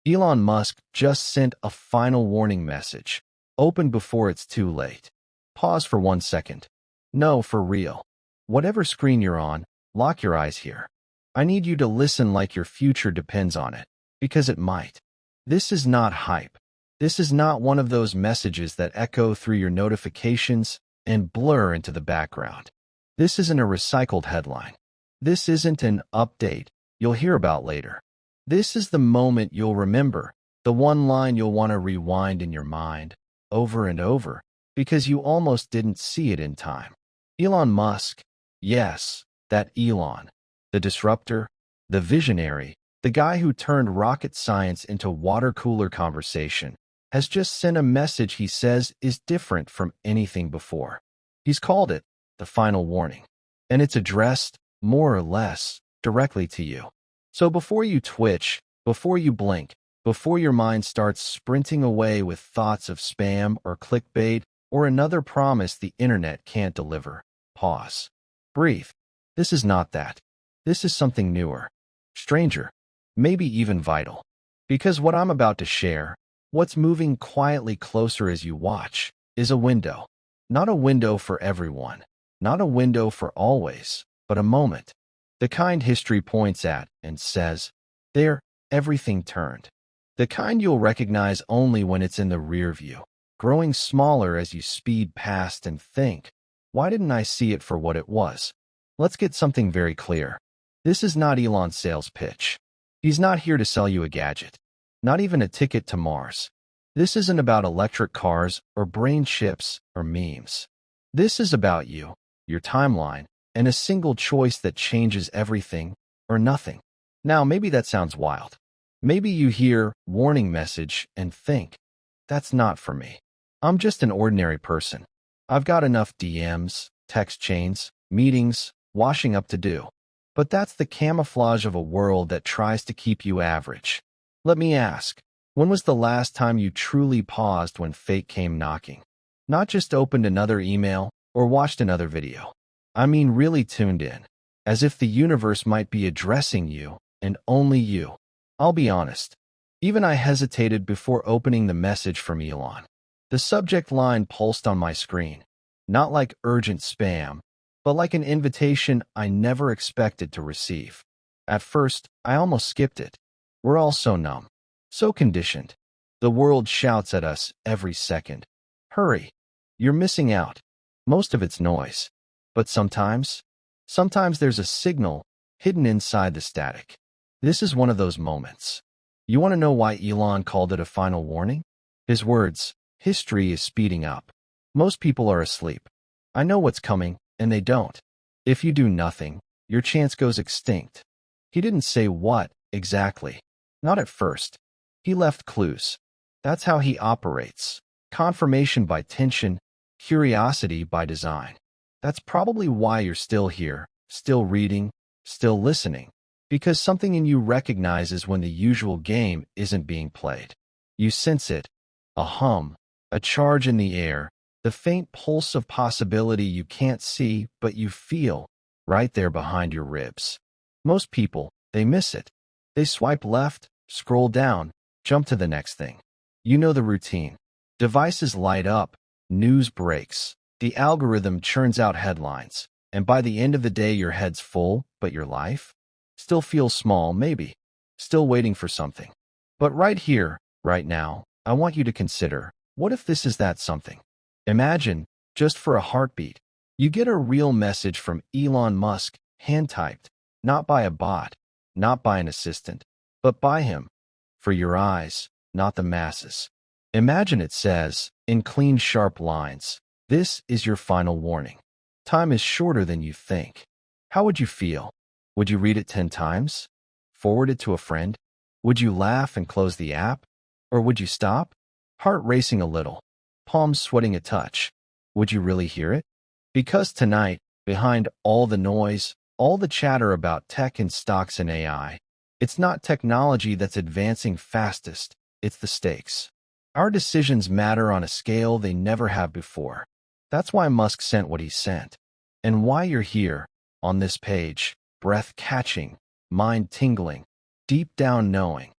Elon Musk just sent a final warning message. Open before it's too late. Pause for 1 second. No, for real. Whatever screen you're on, lock your eyes here. I need you to listen like your future depends on it, because it might. This is not hype. This is not one of those messages that echo through your notifications and blur into the background. This isn't a recycled headline. This isn't an update you'll hear about later. This is the moment you'll remember, the one line you'll want to rewind in your mind over and over because you almost didn't see it in time. Elon Musk, yes, that Elon, the disruptor, the visionary, the guy who turned rocket science into water cooler conversation, has just sent a message he says is different from anything before. He's called it the final warning, and it's addressed, more or less, directly to you. So before you twitch, before you blink, before your mind starts sprinting away with thoughts of spam or clickbait or another promise the internet can't deliver, pause. Breathe. This is not that. This is something newer, stranger, maybe even vital. Because what I'm about to share, what's moving quietly closer as you watch, is a window. Not a window for everyone, not a window for always, but a moment. The kind history points at and says, there, everything turned. The kind you'll recognize only when it's in the rear view, growing smaller as you speed past and think, why didn't I see it for what it was? Let's get something very clear. This is not Elon's sales pitch. He's not here to sell you a gadget, not even a ticket to Mars. This isn't about electric cars or brain chips or memes. This is about you, your timeline, and a single choice that changes everything or nothing. Now, maybe that sounds wild. Maybe you hear warning message and think, that's not for me. I'm just an ordinary person. I've got enough DMs, text chains, meetings, washing up to do. But that's the camouflage of a world that tries to keep you average. Let me ask, when was the last time you truly paused when fate came knocking? Not just opened another email or watched another video. I mean really tuned in, as if the universe might be addressing you and only you. I'll be honest, even I hesitated before opening the message from Elon. The subject line pulsed on my screen, not like urgent spam, but like an invitation I never expected to receive. At first, I almost skipped it. We're all so numb, so conditioned. The world shouts at us every second. Hurry, you're missing out. Most of it's noise. But sometimes there's a signal hidden inside the static. This is one of those moments. You want to know why Elon called it a final warning? His words, history is speeding up. Most people are asleep. I know what's coming, and they don't. If you do nothing, your chance goes extinct. He didn't say what, exactly. Not at first. He left clues. That's how he operates. Confirmation by tension, curiosity by design. That's probably why you're still here, still reading, still listening, because something in you recognizes when the usual game isn't being played. You sense it, a hum, a charge in the air, the faint pulse of possibility you can't see but you feel right there behind your ribs. Most people, they miss it. They swipe left, scroll down, jump to the next thing. You know the routine. Devices light up, news breaks. The algorithm churns out headlines, and by the end of the day your head's full, but your life still feels small, maybe, still waiting for something. But right here, right now, I want you to consider, what if this is that something? Imagine, just for a heartbeat, you get a real message from Elon Musk, hand-typed, not by a bot, not by an assistant, but by him, for your eyes, not the masses. Imagine it says, in clean, sharp lines, this is your final warning. Time is shorter than you think. How would you feel? Would you read it 10 times? Forward it to a friend? Would you laugh and close the app? Or would you stop? Heart racing a little, palms sweating a touch. Would you really hear it? Because tonight, behind all the noise, all the chatter about tech and stocks and AI, it's not technology that's advancing fastest, it's the stakes. Our decisions matter on a scale they never have before. That's why Musk sent what he sent, and why you're here, on this page, breath-catching, mind-tingling, deep down knowing.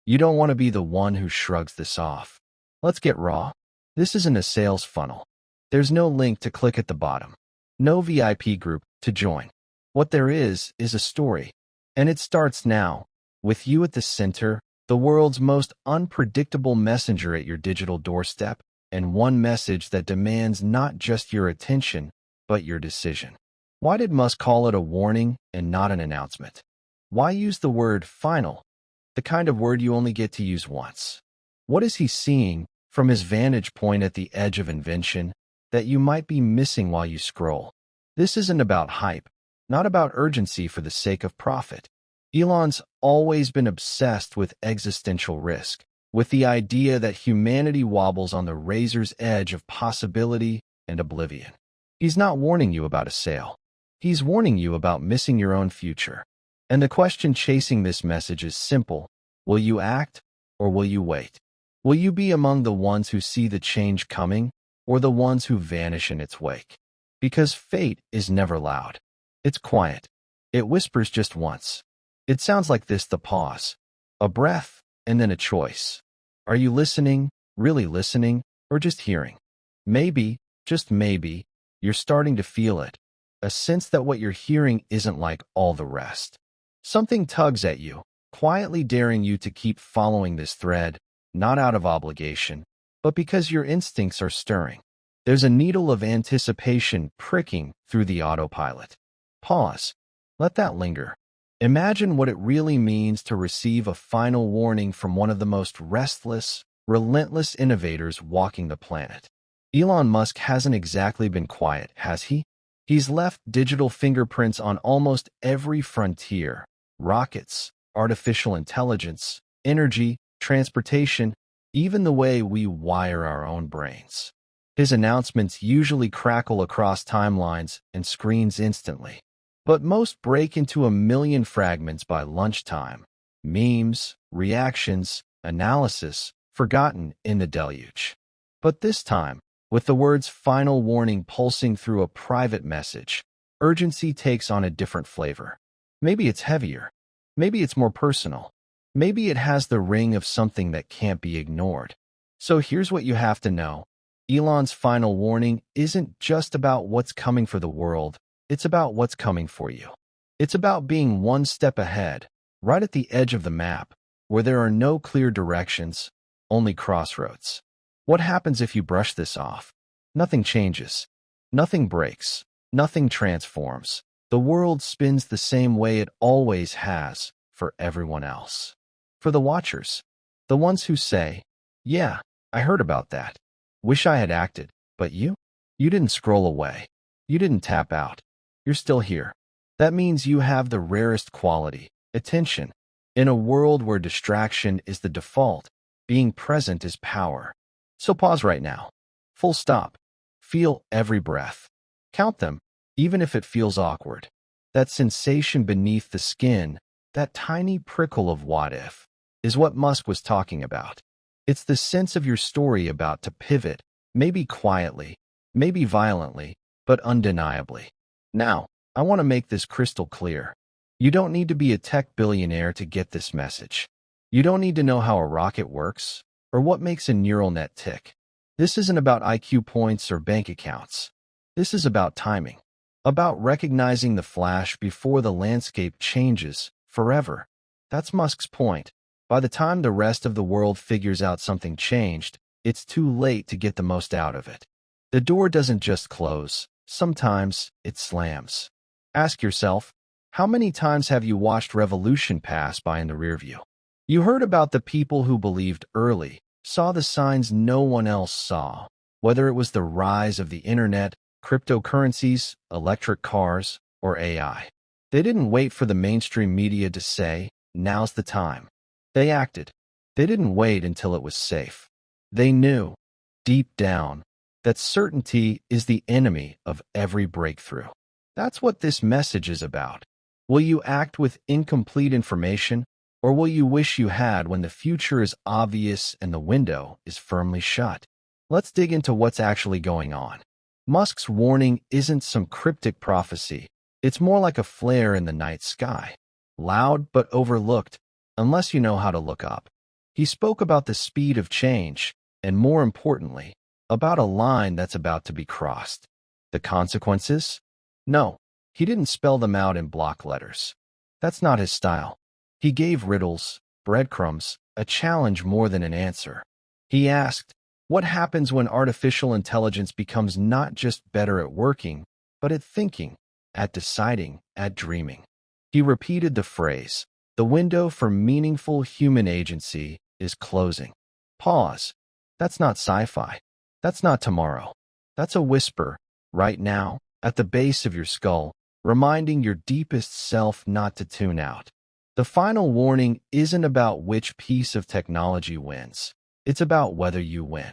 You don't want to be the one who shrugs this off. Let's get raw. This isn't a sales funnel. There's no link to click at the bottom. No VIP group to join. What there is a story. And it starts now, with you at the center, the world's most unpredictable messenger at your digital doorstep, and one message that demands not just your attention, but your decision. Why did Musk call it a warning and not an announcement? Why use the word final, the kind of word you only get to use once? What is he seeing from his vantage point at the edge of invention that you might be missing while you scroll? This isn't about hype, not about urgency for the sake of profit. Elon's always been obsessed with existential risk, with the idea that humanity wobbles on the razor's edge of possibility and oblivion. He's not warning you about a sale. He's warning you about missing your own future. And the question chasing this message is simple. Will you act or will you wait? Will you be among the ones who see the change coming or the ones who vanish in its wake? Because fate is never loud. It's quiet. It whispers just once. It sounds like this: the pause, a breath, and then a choice. Are you listening, really listening, or just hearing? Maybe, just maybe, you're starting to feel it. A sense that what you're hearing isn't like all the rest. Something tugs at you, quietly daring you to keep following this thread, not out of obligation, but because your instincts are stirring. There's a needle of anticipation pricking through the autopilot. Pause. Let that linger. Imagine what it really means to receive a final warning from one of the most restless, relentless innovators walking the planet. Elon Musk hasn't exactly been quiet, has he? He's left digital fingerprints on almost every frontier: rockets, artificial intelligence, energy, transportation, even the way we wire our own brains. His announcements usually crackle across timelines and screens instantly, but most break into a million fragments by lunchtime. Memes, reactions, analysis, forgotten in the deluge. But this time, with the words "final warning" pulsing through a private message, urgency takes on a different flavor. Maybe it's heavier. Maybe it's more personal. Maybe it has the ring of something that can't be ignored. So here's what you have to know. Elon's final warning isn't just about what's coming for the world. It's about what's coming for you. It's about being one step ahead, right at the edge of the map, where there are no clear directions, only crossroads. What happens if you brush this off? Nothing changes. Nothing breaks. Nothing transforms. The world spins the same way it always has for everyone else. For the watchers, the ones who say, "Yeah, I heard about that. Wish I had acted, but you? You didn't scroll away. You didn't tap out. You're still here." That means you have the rarest quality, attention. In a world where distraction is the default, being present is power. So pause right now. Full stop. Feel every breath. Count them, even if it feels awkward. That sensation beneath the skin, that tiny prickle of what if, is what Musk was talking about. It's the sense of your story about to pivot, maybe quietly, maybe violently, but undeniably. Now, I want to make this crystal clear. You don't need to be a tech billionaire to get this message. You don't need to know how a rocket works or what makes a neural net tick. This isn't about IQ points or bank accounts. This is about timing, about recognizing the flash before the landscape changes forever. That's Musk's point. By the time the rest of the world figures out something changed, it's too late to get the most out of it. The door doesn't just close. Sometimes it slams. Ask yourself, how many times have you watched revolution pass by in the rearview? You heard about the people who believed early, saw the signs no one else saw, whether it was the rise of the internet, cryptocurrencies, electric cars, or AI. They didn't wait for the mainstream media to say, "Now's the time." They acted. They didn't wait until it was safe. They knew, deep down, that certainty is the enemy of every breakthrough. That's what this message is about. Will you act with incomplete information, or will you wish you had when the future is obvious and the window is firmly shut? Let's dig into what's actually going on. Musk's warning isn't some cryptic prophecy. It's more like a flare in the night sky. Loud but overlooked, unless you know how to look up. He spoke about the speed of change, and more importantly, about a line that's about to be crossed. The consequences? No, he didn't spell them out in block letters. That's not his style. He gave riddles, breadcrumbs, a challenge more than an answer. He asked, what happens when artificial intelligence becomes not just better at working, but at thinking, at deciding, at dreaming? He repeated the phrase, the window for meaningful human agency is closing. Pause. That's not sci-fi. That's not tomorrow. That's a whisper, right now, at the base of your skull, reminding your deepest self not to tune out. The final warning isn't about which piece of technology wins. It's about whether you win.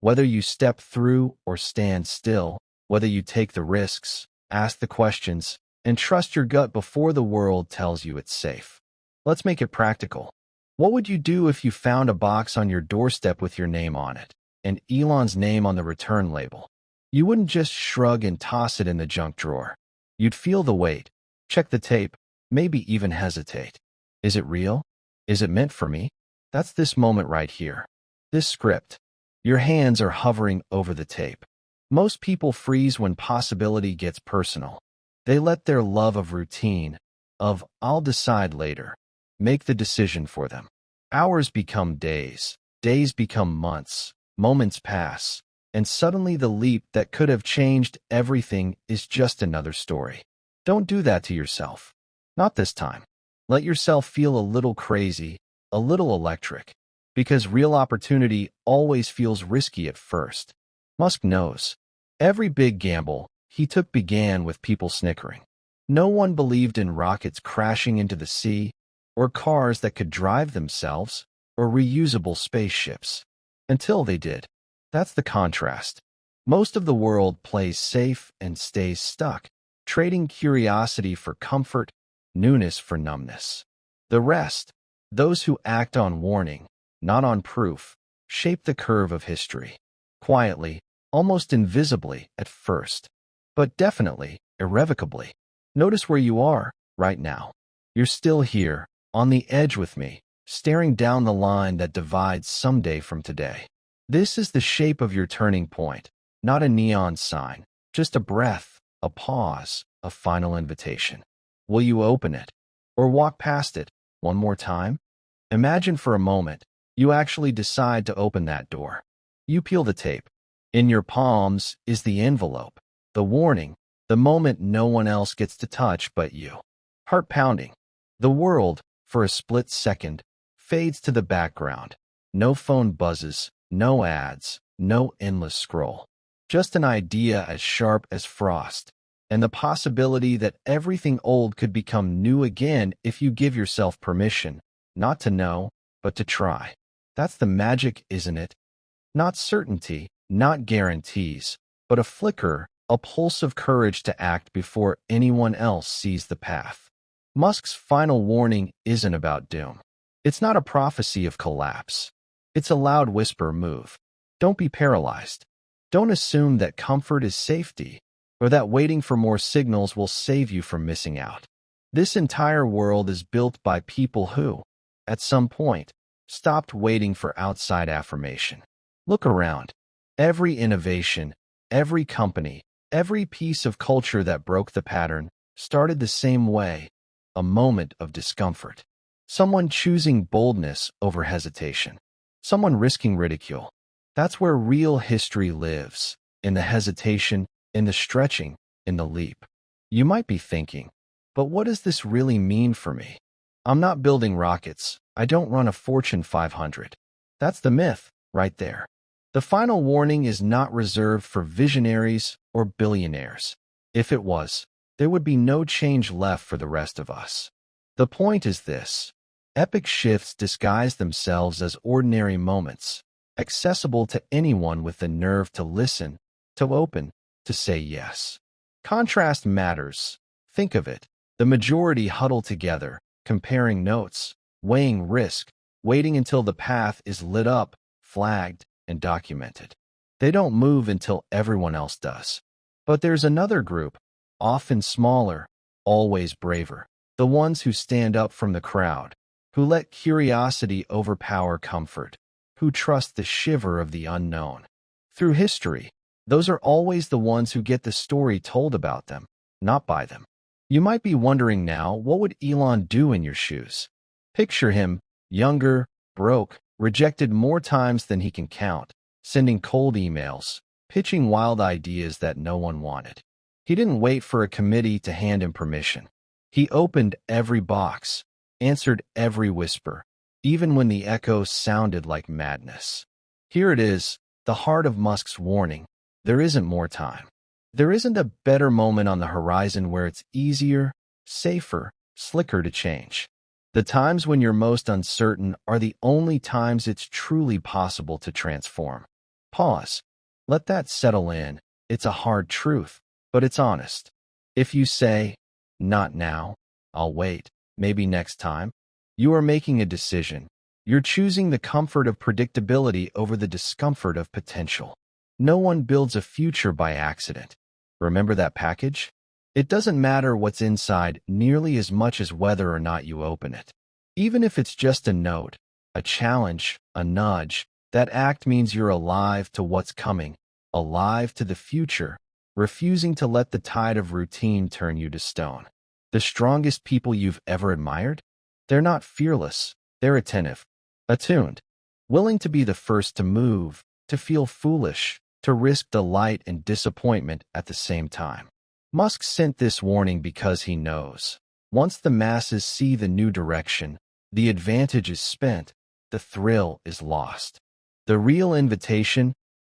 Whether you step through or stand still, whether you take the risks, ask the questions, and trust your gut before the world tells you it's safe. Let's make it practical. What would you do if you found a box on your doorstep with your name on it, and Elon's name on the return label? You wouldn't just shrug and toss it in the junk drawer. You'd feel the weight, check the tape, maybe even hesitate. Is it real? Is it meant for me? That's this moment right here. This script. Your hands are hovering over the tape. Most people freeze when possibility gets personal. They let their love of routine, of I'll decide later, make the decision for them. Hours become days, days become months, moments pass, and suddenly the leap that could have changed everything is just another story. Don't do that to yourself. Not this time. Let yourself feel a little crazy, a little electric, because real opportunity always feels risky at first. Musk knows. Every big gamble he took began with people snickering. No one believed in rockets crashing into the sea, or cars that could drive themselves, or reusable spaceships. Until they did. That's the contrast. Most of the world plays safe and stays stuck, trading curiosity for comfort, newness for numbness. The rest, those who act on warning, not on proof, shape the curve of history. Quietly, almost invisibly at first, but definitely, irrevocably. Notice where you are right now. You're still here, on the edge with me, staring down the line that divides someday from today. This is the shape of your turning point, not a neon sign, just a breath, a pause, a final invitation. Will you open it? Or walk past it one more time? Imagine for a moment, you actually decide to open that door. You peel the tape. In your palms is the envelope, the warning, the moment no one else gets to touch but you. Heart pounding. The world, for a split second, fades to the background. No phone buzzes, no ads, no endless scroll. Just an idea as sharp as frost, and the possibility that everything old could become new again if you give yourself permission, not to know, but to try. That's the magic, isn't it? Not certainty, not guarantees, but a flicker, a pulse of courage to act before anyone else sees the path. Musk's final warning isn't about doom. It's not a prophecy of collapse. It's a loud whisper: move. Don't be paralyzed. Don't assume that comfort is safety, or that waiting for more signals will save you from missing out. This entire world is built by people who, at some point, stopped waiting for outside affirmation. Look around. Every innovation, every company, every piece of culture that broke the pattern started the same way: a moment of discomfort. Someone choosing boldness over hesitation. Someone risking ridicule. That's where real history lives, in the hesitation, in the stretching, in the leap. You might be thinking, but what does this really mean for me? I'm not building rockets. I don't run a Fortune 500. That's the myth, right there. The final warning is not reserved for visionaries or billionaires. If it was, there would be no change left for the rest of us. The point is this: epic shifts disguise themselves as ordinary moments, accessible to anyone with the nerve to listen, to open, to say yes. Contrast matters. Think of it. The majority huddle together, comparing notes, weighing risk, waiting until the path is lit up, flagged, and documented. They don't move until everyone else does. But there's another group, often smaller, always braver. The ones who stand up from the crowd, who let curiosity overpower comfort, who trust the shiver of the unknown. Through history, those are always the ones who get the story told about them, not by them. You might be wondering now, what would Elon do in your shoes? Picture him, younger, broke, rejected more times than he can count, sending cold emails, pitching wild ideas that no one wanted. He didn't wait for a committee to hand him permission. He opened every box, answered every whisper, even when the echoes sounded like madness. Here it is, the heart of Musk's warning. There isn't more time. There isn't a better moment on the horizon where it's easier, safer, slicker to change. The times when you're most uncertain are the only times it's truly possible to transform. Pause. Let that settle in. It's a hard truth, but it's honest. If you say, "Not now, I'll wait, maybe next time," you are making a decision. You're choosing the comfort of predictability over the discomfort of potential. No one builds a future by accident. Remember that package? It doesn't matter what's inside nearly as much as whether or not you open it. Even if it's just a note, a challenge, a nudge, that act means you're alive to what's coming, alive to the future, refusing to let the tide of routine turn you to stone. The strongest people you've ever admired? They're not fearless, they're attentive, attuned, willing to be the first to move, to feel foolish, to risk delight and disappointment at the same time. Musk sent this warning because he knows. Once the masses see the new direction, the advantage is spent, the thrill is lost. The real invitation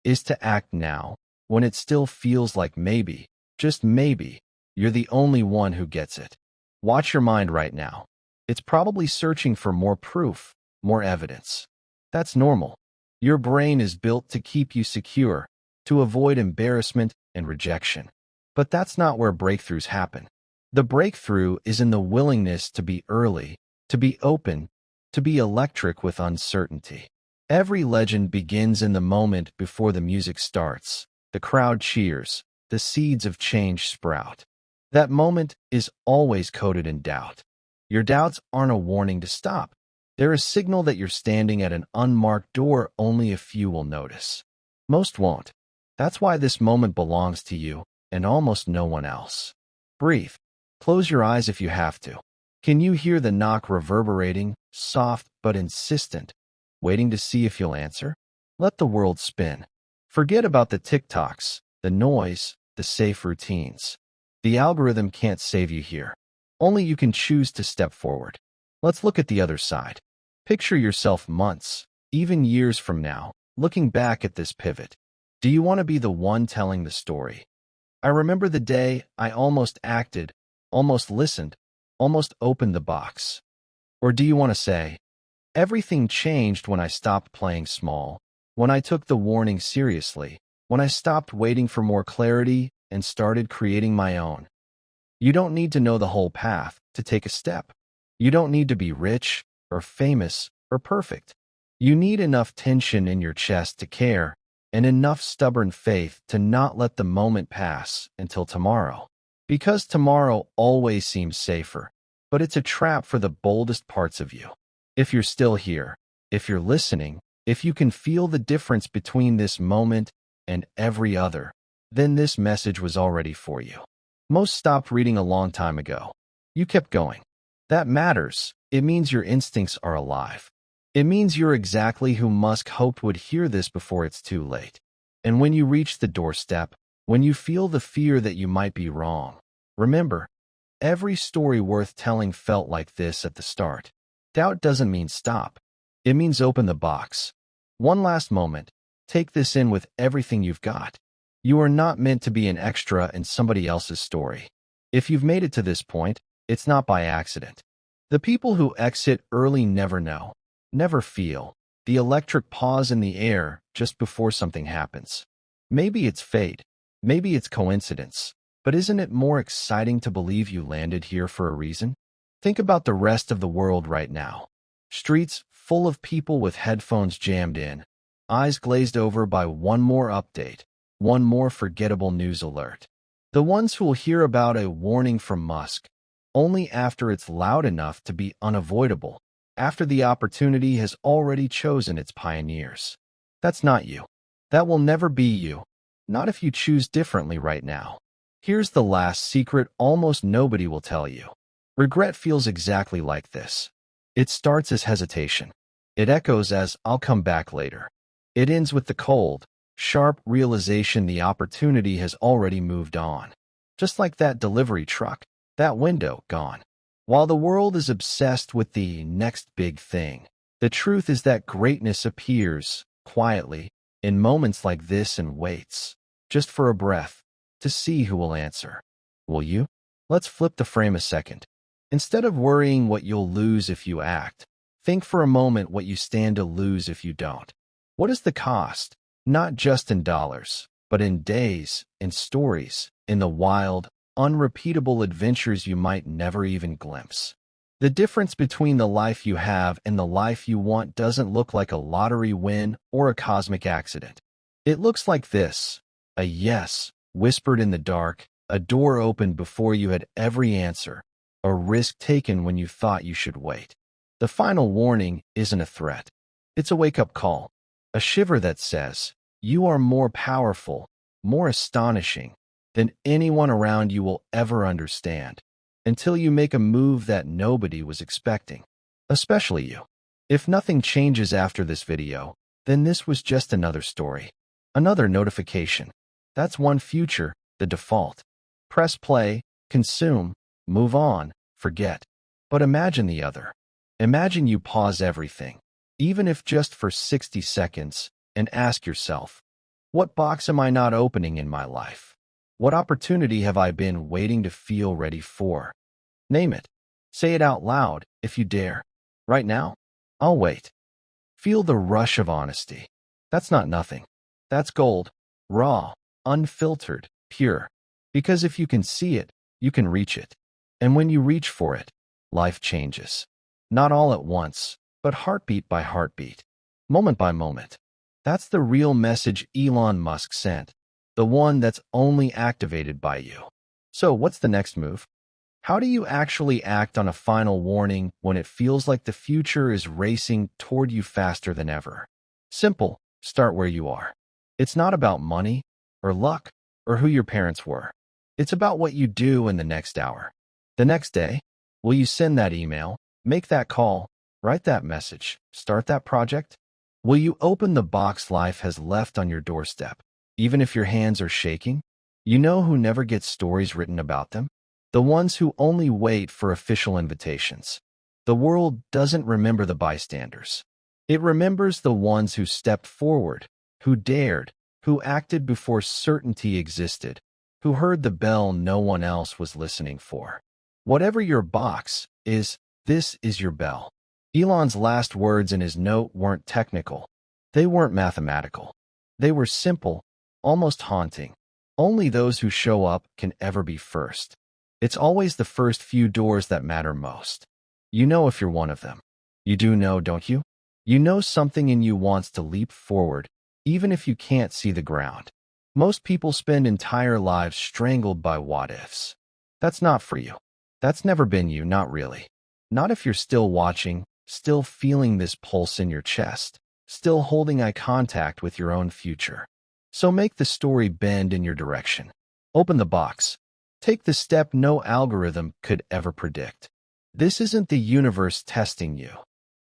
is to act now, when it still feels like maybe, just maybe, you're the only one who gets it. Watch your mind right now. It's probably searching for more proof, more evidence. That's normal. Your brain is built to keep you secure, to avoid embarrassment and rejection. But that's not where breakthroughs happen. The breakthrough is in the willingness to be early, to be open, to be electric with uncertainty. Every legend begins in the moment before the music starts. The crowd cheers, the seeds of change sprout. That moment is always coded in doubt. Your doubts aren't a warning to stop. They're a signal that you're standing at an unmarked door only a few will notice. Most won't. That's why this moment belongs to you and almost no one else. Breathe. Close your eyes if you have to. Can you hear the knock reverberating, soft but insistent, waiting to see if you'll answer? Let the world spin. Forget about the TikToks, the noise, the safe routines. The algorithm can't save you here. Only you can choose to step forward. Let's look at the other side. Picture yourself months, even years from now, looking back at this pivot. Do you want to be the one telling the story? I remember the day I almost acted, almost listened, almost opened the box. Or do you want to say, everything changed when I stopped playing small, when I took the warning seriously, when I stopped waiting for more clarity and started creating my own? You don't need to know the whole path to take a step. You don't need to be rich or famous or perfect. You need enough tension in your chest to care and enough stubborn faith to not let the moment pass until tomorrow. Because tomorrow always seems safer, but it's a trap for the boldest parts of you. If you're still here, if you're listening, if you can feel the difference between this moment and every other, then this message was already for you. Most stopped reading a long time ago. You kept going. That matters. It means your instincts are alive. It means you're exactly who Musk hoped would hear this before it's too late. And when you reach the doorstep, when you feel the fear that you might be wrong, remember, every story worth telling felt like this at the start. Doubt doesn't mean stop. It means open the box. One last moment. Take this in with everything you've got. You are not meant to be an extra in somebody else's story. If you've made it to this point, it's not by accident. The people who exit early never know, never feel the electric pause in the air just before something happens. Maybe it's fate, maybe it's coincidence, but isn't it more exciting to believe you landed here for a reason? Think about the rest of the world right now. Streets full of people with headphones jammed in, eyes glazed over by one more update, one more forgettable news alert. The ones who will hear about a warning from Musk only after it's loud enough to be unavoidable. after the opportunity has already chosen its pioneers. That's not you. That will never be you. Not if you choose differently right now. Here's the last secret almost nobody will tell you. Regret feels exactly like this. It starts as hesitation. It echoes as "I'll come back later." It ends with the cold, sharp realization the opportunity has already moved on. Just like that delivery truck, that window gone. While the world is obsessed with the next big thing, the truth is that greatness appears, quietly, in moments like this and waits, just for a breath, to see who will answer. Will you? Let's flip the frame a second. Instead of worrying what you'll lose if you act, think for a moment what you stand to lose if you don't. What is the cost? Not just in dollars, but in days, in stories, in the wild, unrepeatable adventures you might never even glimpse. The difference between the life you have and the life you want doesn't look like a lottery win or a cosmic accident. It looks like this: a yes, whispered in the dark, a door opened before you had every answer, a risk taken when you thought you should wait. The final warning isn't a threat. It's a wake-up call, a shiver that says, you are more powerful, more astonishing, than anyone around you will ever understand, until you make a move that nobody was expecting, especially you. If nothing changes after this video, then this was just another story, another notification. That's one future, the default. Press play, consume, move on, forget. But imagine the other. Imagine you pause everything, even if just for 60 seconds, and ask yourself, what box am I not opening in my life? What opportunity have I been waiting to feel ready for? Name it. Say it out loud, if you dare. Right now, I'll wait. Feel the rush of honesty. That's not nothing. That's gold. Raw, unfiltered, pure. Because if you can see it, you can reach it. And when you reach for it, life changes. Not all at once, but heartbeat by heartbeat, moment by moment. That's the real message Elon Musk sent, the one that's only activated by you. So what's the next move? How do you actually act on a final warning when it feels like the future is racing toward you faster than ever? Simple, start where you are. It's not about money, or luck, or who your parents were. It's about what you do in the next hour. The next day, will you send that email, make that call, write that message, start that project? Will you open the box life has left on your doorstep, even if your hands are shaking? You know who never gets stories written about them? The ones who only wait for official invitations. The world doesn't remember the bystanders. It remembers the ones who stepped forward, who dared, who acted before certainty existed, who heard the bell no one else was listening for. Whatever your box is, this is your bell. Elon's last words in his note weren't technical. They weren't mathematical. They were simple, almost haunting. Only those who show up can ever be first. It's always the first few doors that matter most. You know if you're one of them. You do know, don't you? You know something in you wants to leap forward, even if you can't see the ground. Most people spend entire lives strangled by what-ifs. That's not for you. That's never been you, not really. Not if you're still watching, still feeling this pulse in your chest, still holding eye contact with your own future. So make the story bend in your direction. Open the box. Take the step no algorithm could ever predict. This isn't the universe testing you.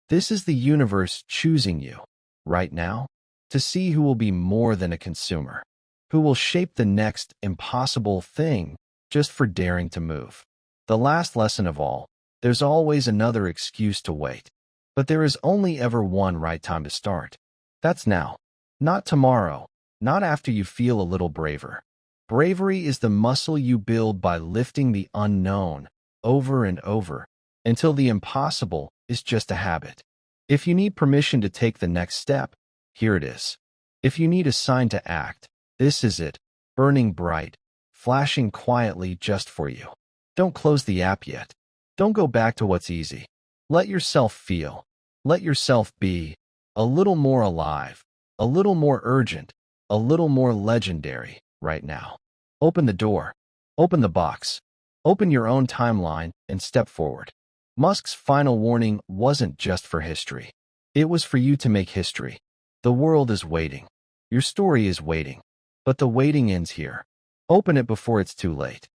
This is the universe choosing you, right now, to see who will be more than a consumer, who will shape the next impossible thing just for daring to move. The last lesson of all, there's always another excuse to wait, but there is only ever one right time to start. That's now, not tomorrow, not after you feel a little braver. Bravery is the muscle you build by lifting the unknown over and over until the impossible is just a habit. If you need permission to take the next step, here it is. If you need a sign to act, this is it, burning bright, flashing quietly just for you. Don't close the app yet. Don't go back to what's easy. Let yourself feel. Let yourself be a little more alive, a little more urgent, a little more legendary right now. Open the door. Open the box. Open your own timeline and step forward. Musk's final warning wasn't just for history. It was for you to make history. The world is waiting. Your story is waiting. But the waiting ends here. Open it before it's too late.